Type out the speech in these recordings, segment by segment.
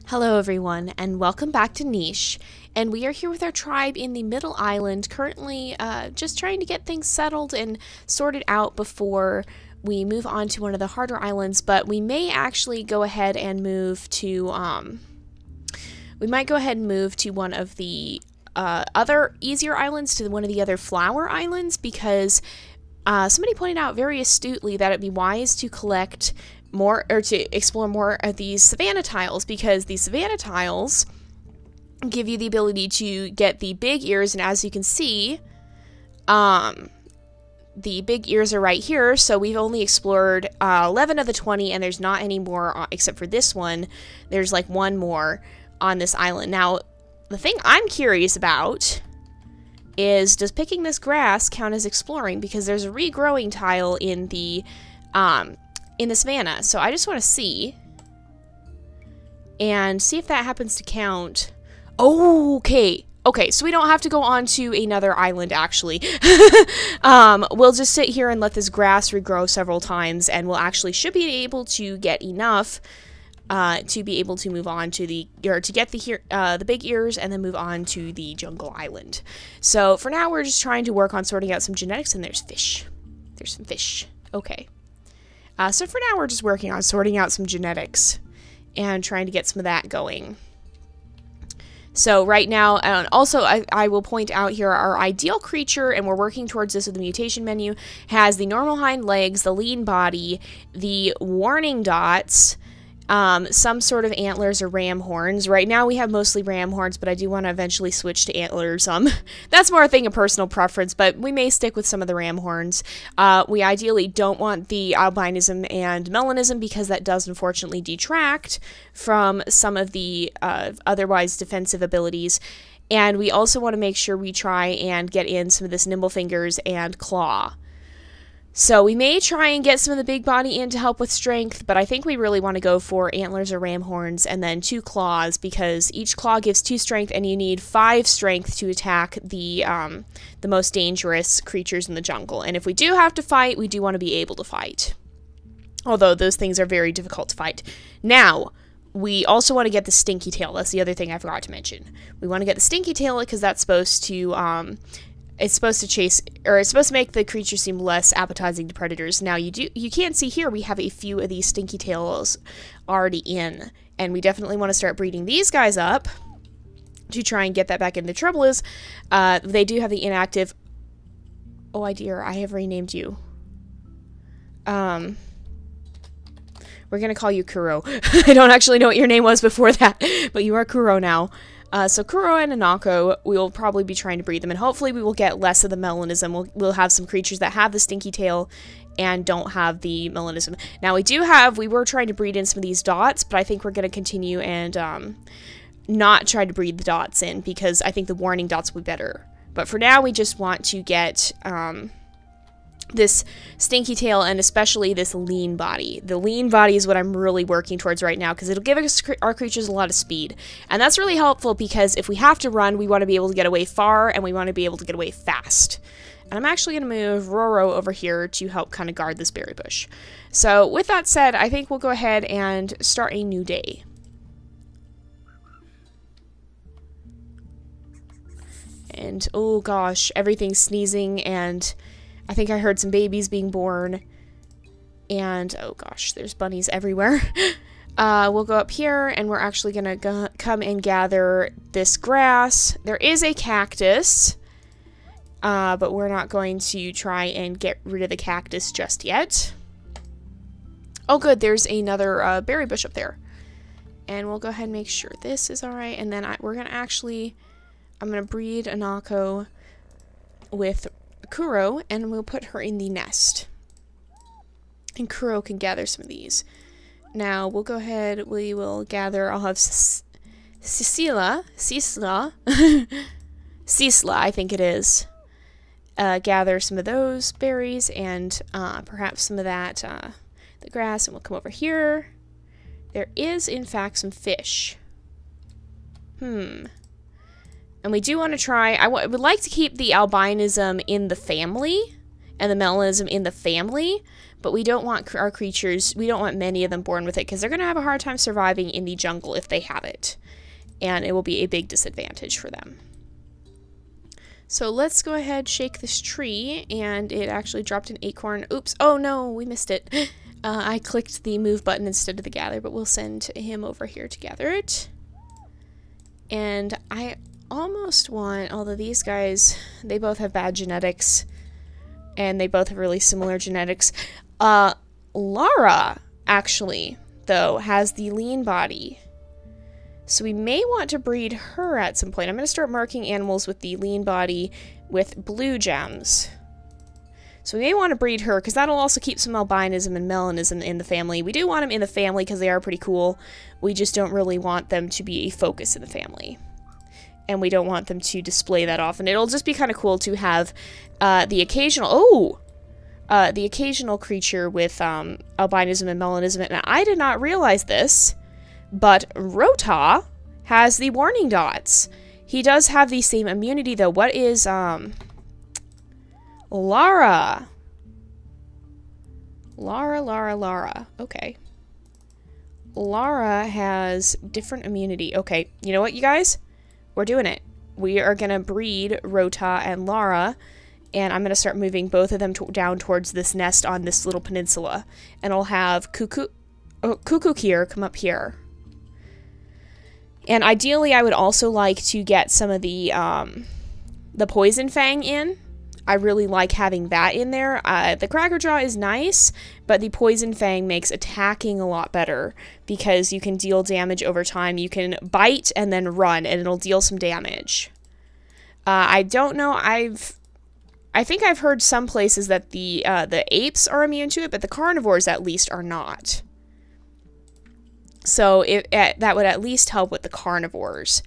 Hello everyone, and welcome back to Niche. And we are here with our tribe in the middle island, currently just trying to get things settled and sorted out before we move on to one of the harder islands. But we may actually go ahead and move to, one of the other easier islands, to one of the other flower islands, because somebody pointed out very astutely that it'd be wise to collect more, or to explore more of these savanna tiles, because these savanna tiles give you the ability to get the big ears, and as you can see, the big ears are right here. So we've only explored 11 of the 20, and there's not any more except for this one. There's like one more on this island. Now, the thing I'm curious about is, does picking this grass count as exploring? Because there's a regrowing tile in the savannah. So I just want to see if that happens to count. Oh, okay. Okay, so we don't have to go on to another island, actually. We'll just sit here and let this grass regrow several times, and we'll actually should be able to get enough to be able to move on to the big ears, and then move on to the jungle island. So for now, we're just trying to work on sorting out some genetics, and there's fish. There's some fish. Okay. So for now, we're just working on sorting out some genetics and trying to get some of that going. So right now, and also I will point out here, our ideal creature, and we're working towards this with the mutation menu, has the normal hind legs, the lean body, the warning dots, some sort of antlers or ram horns. Right now we have mostly ram horns, but I do want to eventually switch to antlers. That's more a thing of personal preference, but we may stick with some of the ram horns. We ideally don't want the albinism and melanism, because that does unfortunately detract from some of the otherwise defensive abilities. And we also want to make sure we try and get in some of this nimble fingers and claw. So we may try and get some of the big body in to help with strength, but I think we really want to go for antlers or ram horns, and then 2 claws, because each claw gives 2 strength, and you need 5 strength to attack the most dangerous creatures in the jungle. And if we do have to fight, we do want to be able to fight, although those things are very difficult to fight. Now, we also want to get the Stinky Tail. That's the other thing I forgot to mention. We want to get the Stinky Tail because that's supposed to it's supposed to make the creature seem less appetizing to predators. Now, you can see here we have a few of these Stinky Tails already in, and we definitely want to start breeding these guys up to try and get that back in. The trouble is, they do have the inactive. Oh, dear, I have renamed you. We're gonna call you Kuro. I don't actually know what your name was before that, but you are Kuro now. So Kuro and Anako, we will probably be trying to breed them, and hopefully we will get less of the melanism. We'll have some creatures that have the Stinky Tail and don't have the melanism. Now, we were trying to breed in some of these dots, but I think we're going to continue and not try to breed the dots in, because I think the warning dots will be better. But for now, we just want to get this Stinky Tail, and especially this lean body. The lean body is what I'm really working towards right now, because it'll give our creatures a lot of speed. And that's really helpful, because if we have to run, we want to be able to get away far, and we want to be able to get away fast. And I'm actually going to move Roro over here to help kind of guard this berry bush. So with that said, I think we'll go ahead and start a new day. And oh gosh, everything's sneezing, and I think I heard some babies being born, and oh gosh, there's bunnies everywhere. We'll go up here, and we're actually gonna come and gather this grass. There is a cactus, but we're not going to try and get rid of the cactus just yet. Oh good, there's another berry bush up there. And we'll go ahead and make sure this is alright, and then I'm gonna breed Anako with Kuro, and we'll put her in the nest. And Kuro can gather some of these. Now, we'll go ahead, we will gather, I'll have Sisla, I think it is. Gather some of those berries, and perhaps some of that, the grass, and we'll come over here. There is, in fact, some fish. And we do want to try, I would like to keep the albinism in the family, and the melanism in the family, but we don't want our creatures, we don't want many of them born with it, because they're going to have a hard time surviving in the jungle if they have it. And it will be a big disadvantage for them. So let's go ahead, shake this tree, and it actually dropped an acorn. Oops, oh no, we missed it. I clicked the move button instead of the gather, but we'll send him over here to gather it. And I almost want, although these guys, they both have bad genetics, and they both have really similar genetics. Lara, actually, though, has the lean body. So we may want to breed her at some point. I'm going to start marking animals with the lean body with blue gems. So we may want to breed her, because that'll also keep some albinism and melanism in the family. We do want them in the family because they are pretty cool. We just don't really want them to be a focus in the family. And we don't want them to display that often. It'll just be kind of cool to have the occasional creature with albinism and melanism. And I did not realize this, but Rota has the warning dots. He does have the same immunity, though. What is, Lara? Lara. Okay. Lara has different immunity. Okay, you know what, you guys? We're doing it. We are going to breed Rota and Lara, and I'm going to start moving both of them down towards this nest on this little peninsula. And I'll have Cuckoo here come up here. And ideally, I would also like to get some of the Poison Fang in. I really like having that in there. The Cracker Jaw is nice, but the Poison Fang makes attacking a lot better because you can deal damage over time. You can bite and then run, and it'll deal some damage. I don't know. I think I've heard some places that the apes are immune to it, but the carnivores at least are not. So that would at least help with the carnivores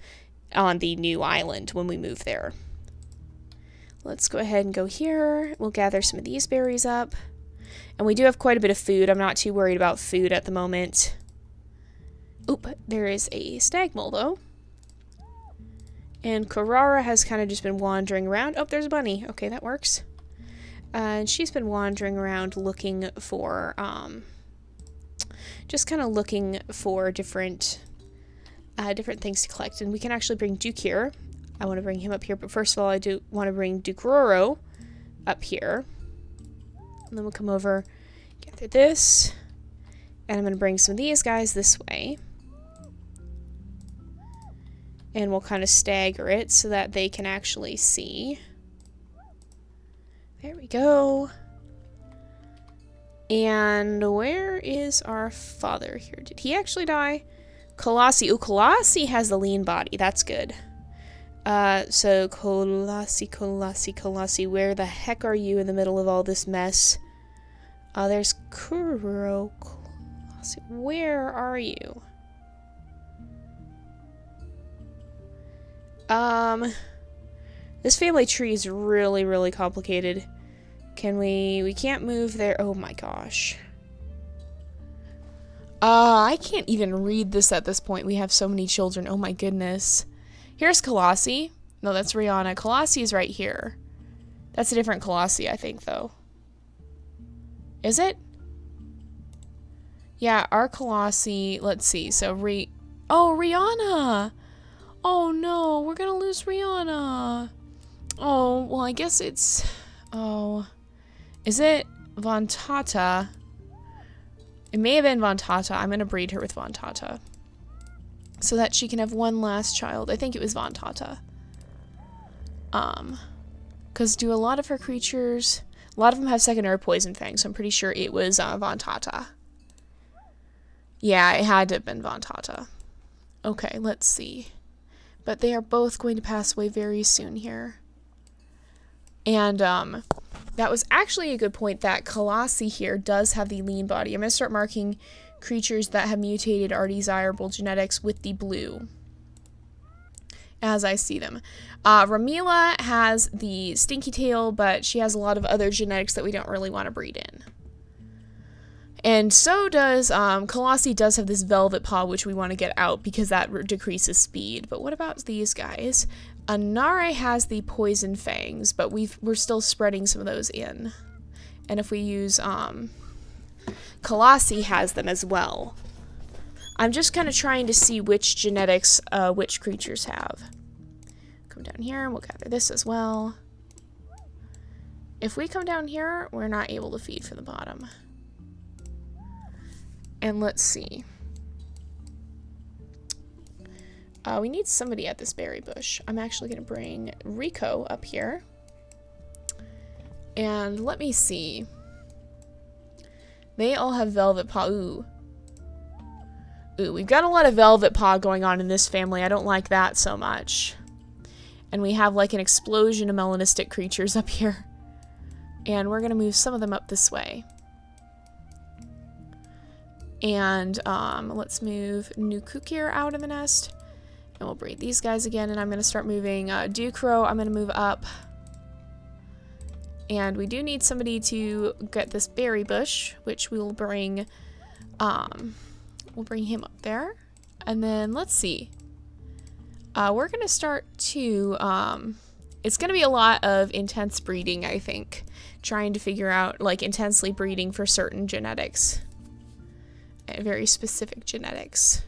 on the new island when we move there. Let's go ahead and go here. We'll gather some of these berries up. And we do have quite a bit of food. I'm not too worried about food at the moment. Oop, there is a Stagmola, though. And Carrara has kind of just been wandering around. Oh, there's a bunny. Okay, that works. And she's been wandering around looking for, just kind of looking for different things to collect. And we can actually bring Duke here. I want to bring him up here, but first of all, I do want to bring Dukroro up here. And then we'll come over, gather this, and I'm going to bring some of these guys this way. And we'll kind of stagger it so that they can actually see. There we go. And where is our father here? Did he actually die? Colossi. Ooh, Colossi has the lean body. That's good. So Colossi, where the heck are you in the middle of all this mess? There's Kuro. Colossi, where are you? This family tree is really, really complicated. We can't move there. Oh my gosh. I can't even read this at this point. We have so many children. Oh my goodness. Here's Colossi. No, that's Rihanna. Colossi is right here. That's a different Colossi, I think, though. Is it? Yeah, our Colossi, let's see. So, oh, Rihanna! Oh, no, we're gonna lose Rihanna. Oh, well, I guess it's... Oh. Is it Vontata? It may have been Vontata. I'm gonna breed her with Vontata, so that she can have one last child. I think it was Vontata. Because do a lot of her creatures... A lot of them have secondary poison fangs, so I'm pretty sure it was Vontata. Yeah, it had to have been Vontata. Okay, let's see. But they are both going to pass away very soon here. And, that was actually a good point that Colossi here does have the lean body. I'm going to start marking creatures that have mutated or desirable genetics with the blue as I see them. Ramila has the Stinky Tail, but she has a lot of other genetics that we don't really want to breed in. And so does, Colossi does have this Velvet Paw, which we want to get out because that decreases speed. But what about these guys? Anare has the Poison Fangs, but we're still spreading some of those in. And if we use, Colossi has them as well. I'm just kind of trying to see which genetics which creatures have. Come down here and we'll gather this as well. If we come down here, we're not able to feed from the bottom. And let's see. We need somebody at this berry bush. I'm actually going to bring Rico up here. And let me see. They all have velvet paw. Ooh. Ooh, we've got a lot of velvet paw going on in this family. I don't like that so much. And we have like an explosion of melanistic creatures up here. And we're going to move some of them up this way. And let's move Nukukir out of the nest. And we'll breed these guys again. And I'm going to start moving Ducro. I'm going to move up. And we do need somebody to get this berry bush, which we'll bring him up there. And then let's see. We're going to start to, it's going to be a lot of intense breeding, I think. Trying to figure out, like, intensely breeding for certain genetics. Very specific genetics.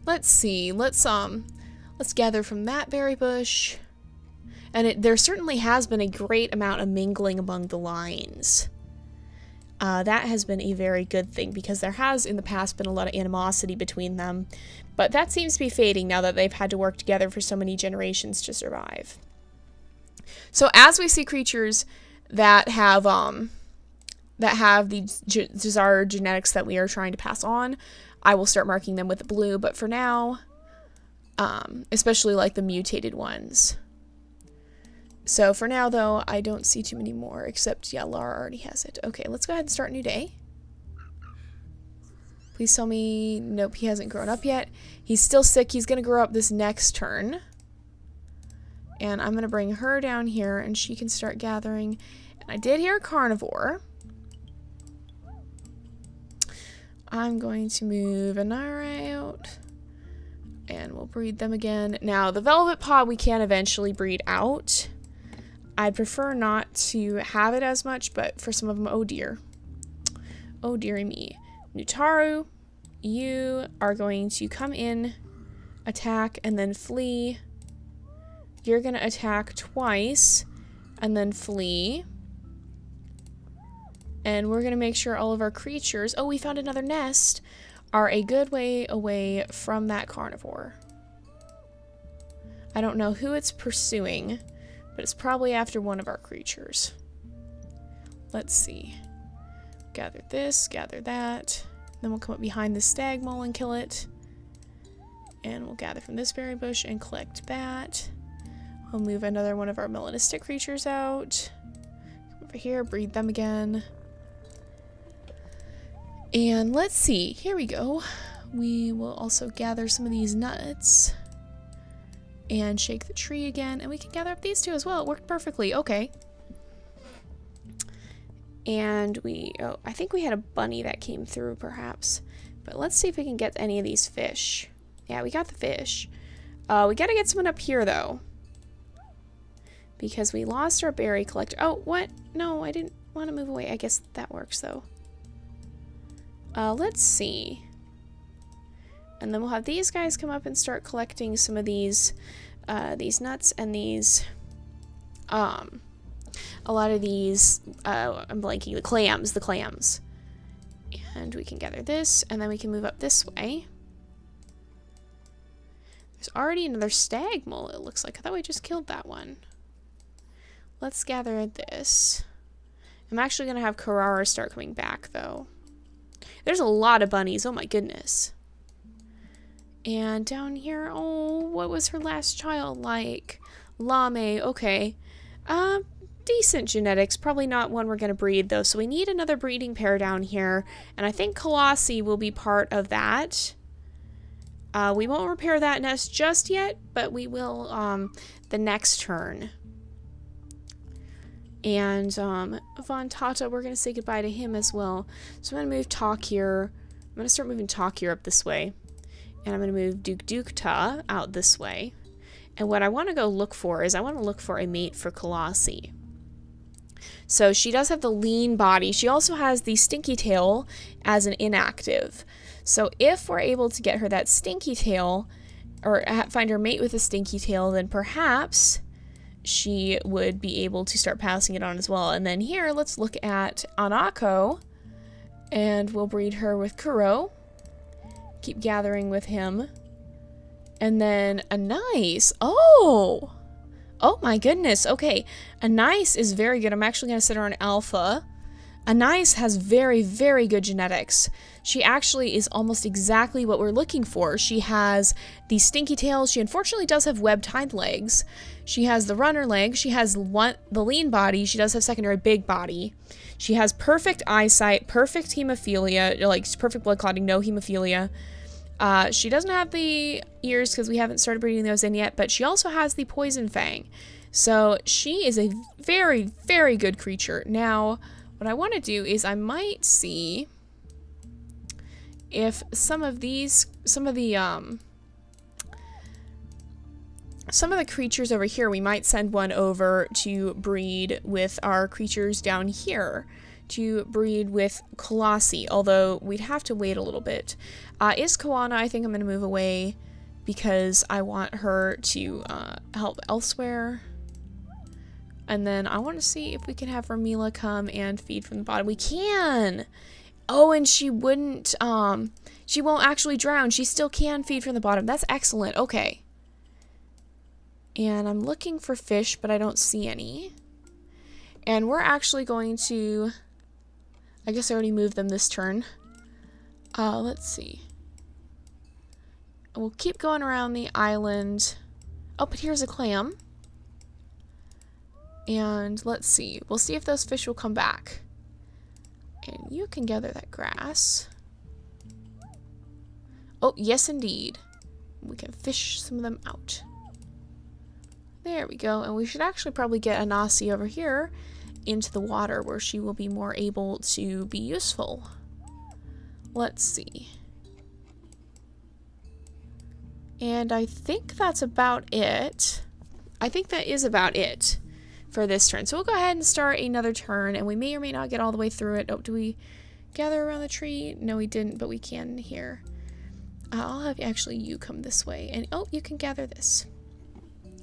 Let's see. Let's gather from that berry bush. And there certainly has been a great amount of mingling among the lines. That has been a very good thing because there has in the past been a lot of animosity between them. But that seems to be fading now that they've had to work together for so many generations to survive. So as we see creatures that have the desired genetics that we are trying to pass on, I will start marking them with blue. But for now, especially like the mutated ones. So for now, though, I don't see too many more, except, yeah, Lara already has it. Okay, let's go ahead and start a new day. Please tell me, nope, he hasn't grown up yet. He's still sick. He's going to grow up this next turn. And I'm going to bring her down here, and she can start gathering. And I did hear a carnivore. I'm going to move Anara out. And we'll breed them again. Now, the Velvet Paw we can eventually breed out. I'd prefer not to have it as much, but for some of them, oh dear. Oh dearie me. Nutaru, you are going to come in, attack, and then flee. You're going to attack twice, and then flee. And we're going to make sure all of our creatures, oh, we found another nest, are a good way away from that carnivore. I don't know who it's pursuing, but it's probably after one of our creatures. Let's see. Gather this, gather that. Then we'll come up behind the Stagmola and kill it. And we'll gather from this berry bush and collect that. We'll move another one of our melanistic creatures out. Come over here, breed them again. And let's see. Here we go. We will also gather some of these nuts. And shake the tree again. And we can gather up these two as well. It worked perfectly. Okay. And oh, I think we had a bunny that came through perhaps. But let's see if we can get any of these fish. Yeah, we got the fish. We gotta get someone up here though. Because we lost our berry collector. Oh, what? No, I didn't want to move away. I guess that works though. Let's see. And then we'll have these guys come up and start collecting some of these nuts and these, a lot of these, I'm blanking, the clams. And we can gather this, and then we can move up this way. There's already another Stagmola, it looks like. I thought we just killed that one. Let's gather this. I'm actually going to have Carrara start coming back, though. There's a lot of bunnies, oh my goodness. And down here, oh, what was her last child like? Lame, okay. Decent genetics, probably not one we're going to breed though, so we need another breeding pair down here, and I think Colossi will be part of that. We won't repair that nest just yet, but we will the next turn. And Von Tata, we're going to say goodbye to him as well. So I'm going to move Takir. I'm going to start moving Takir up this way. And I'm going to move Dukta out this way. And what I want to go look for is I want to look for a mate for Colossi. So she does have the lean body. She also has the Stinky Tail as an inactive. So if we're able to get her that Stinky Tail, or find her mate with a Stinky Tail, then perhaps she would be able to start passing it on as well. And then here, let's look at Anako, and we'll breed her with Kuro. Keep gathering with him. And then a nice. Oh my goodness. Okay, a nice is very good. I'm actually going to set her on alpha. A nice has very, very good genetics. She actually is almost exactly what we're looking for. She has the Stinky Tail. She unfortunately does have webbed hind legs. She has the runner leg. She has the lean body. She does have secondary big body. She has perfect eyesight, perfect hemophilia, like perfect blood clotting, no hemophilia. She doesn't have the ears because we haven't started breeding those in yet, but she also has the poison fang. So she is a very, very good creature. Now, what I want to do is I might see if some of the creatures over here, we might send one over to breed with our creatures down here, to breed with Colossi, although we'd have to wait a little bit. Is Koana, I think I'm going to move away because I want her to help elsewhere. And then I want to see if we can have Ramila come and feed from the bottom. We can! Oh, and she wouldn't, she won't actually drown. She still can feed from the bottom. That's excellent. Okay. And I'm looking for fish, but I don't see any. And we're actually going to, I guess I already moved them this turn. Let's see. We'll keep going around the island. Oh, but here's a clam. And let's see. We'll see if those fish will come back. And you can gather that grass. Oh, yes indeed. We can fish some of them out. There we go. And we should actually probably get Anasi over here into the water where she will be more able to be useful. Let's see. And I think that's about it. I think that is about it for this turn. So we'll go ahead and start another turn, and we may or may not get all the way through it. Oh, do we gather around the tree? No, we didn't, but we can here. I'll have actually you come this way, and oh, you can gather this.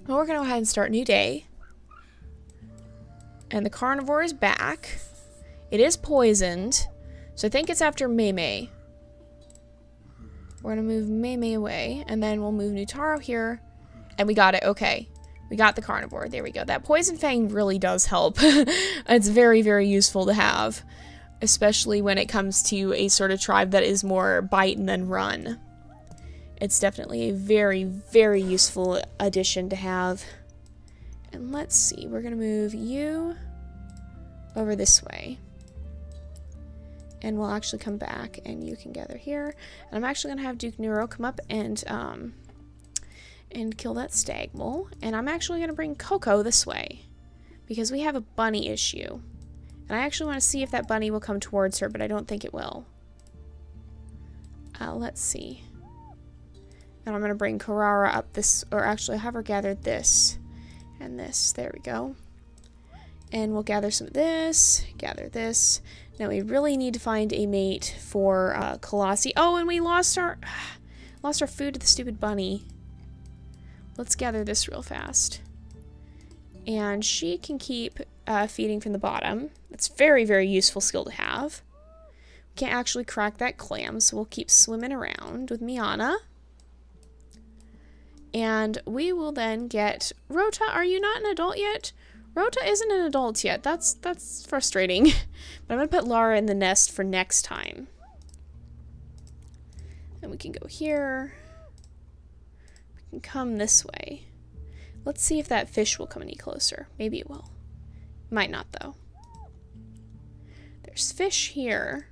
Well, we're going to go ahead and start new day. And the carnivore is back. It is poisoned, so I think it's after Mei. We're going to move Mei away, and then we'll move Nutaro here, and we got it. Okay. We got the carnivore. There we go. That poison fang really does help. It's very, very useful to have, especially when it comes to a sort of tribe that is more bite and then run. It's definitely a very, very useful addition to have. And let's see. We're going to move you over this way. And we'll actually come back, and you can gather here. And I'm actually going to have Duke Neuro come up and kill that Stagmola. And I'm actually going to bring Coco this way, because we have a bunny issue. And I actually want to see if that bunny will come towards her, but I don't think it will. Let's see. And I'm going to bring Karara up this, or actually have her gather this and this. There we go. And we'll gather some of this, gather this. Now we really need to find a mate for Colossi. Oh, and we lost our food to the stupid bunny. Let's gather this real fast. And she can keep feeding from the bottom. That's very, very useful skill to have. We can't actually crack that clam, so we'll keep swimming around with Miana. And we will then get Rota. Are you not an adult yet? Rota isn't an adult yet. That's frustrating. But I'm going to put Lara in the nest for next time. And we can go here. We can come this way. Let's see if that fish will come any closer. Maybe it will. Might not, though. There's fish here.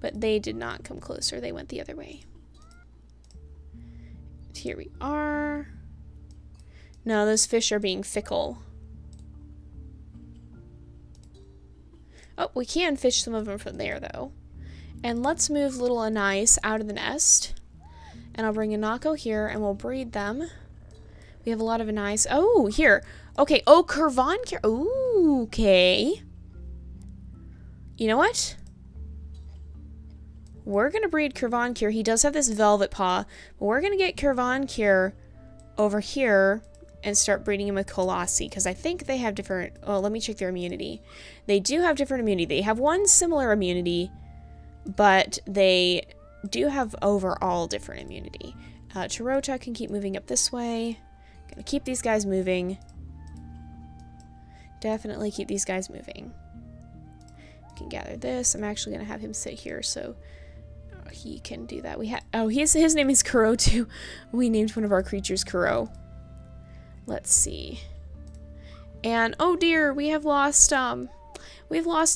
But they did not come closer. They went the other way. Here we are. No, those fish are being fickle. Oh, we can fish some of them from there, though. And let's move little Anais out of the nest. And I'll bring Anako here, and we'll breed them. We have a lot of Anais. Oh, here. Okay, oh, Curvancure. Ooh, okay. You know what? We're going to breed Curvancure. He does have this velvet paw. But we're going to get Curvancure over here and start breeding him with Colossi, because I think they have different... Oh, let me check their immunity. They do have different immunity. They have one similar immunity, but they do have overall different immunity. Chirota can keep moving up this way. Gonna keep these guys moving. Definitely keep these guys moving. Can gather this. I'm actually gonna have him sit here so he can do that. His name is Kuro too. We named one of our creatures Kuro. Let's see. And oh dear, we've lost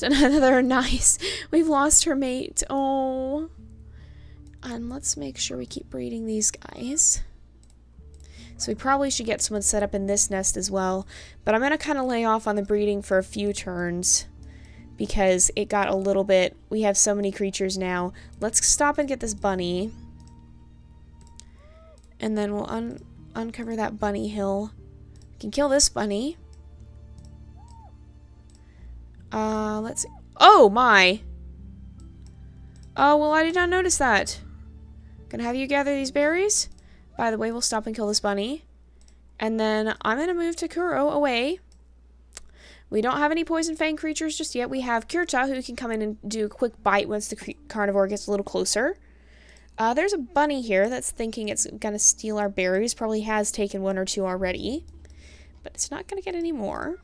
another nice. We've lost her mate. Oh. And let's make sure we keep breeding these guys. So we probably should get someone set up in this nest as well. But I'm going to kind of lay off on the breeding for a few turns, because it got a little bit... We have so many creatures now. Let's stop and get this bunny. And then we'll uncover that bunny hill. We can kill this bunny. Let's see. Oh, my! Oh, well, I did not notice that. Gonna have you gather these berries. By the way, we'll stop and kill this bunny. And then I'm gonna move Takuro away. We don't have any poison fang creatures just yet. We have Kirta, who can come in and do a quick bite once the carnivore gets a little closer. There's a bunny here that's thinking it's gonna steal our berries. Probably has taken one or two already. But it's not gonna get any more.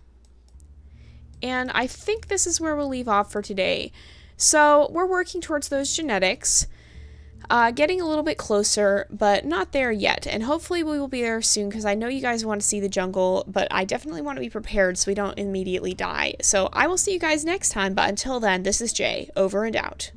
And I think this is where we'll leave off for today. So we're working towards those genetics. Getting a little bit closer, but not there yet. And hopefully we will be there soon, because I know you guys want to see the jungle, but I definitely want to be prepared so we don't immediately die. So I will see you guys next time, but until then, this is Jay, over and out.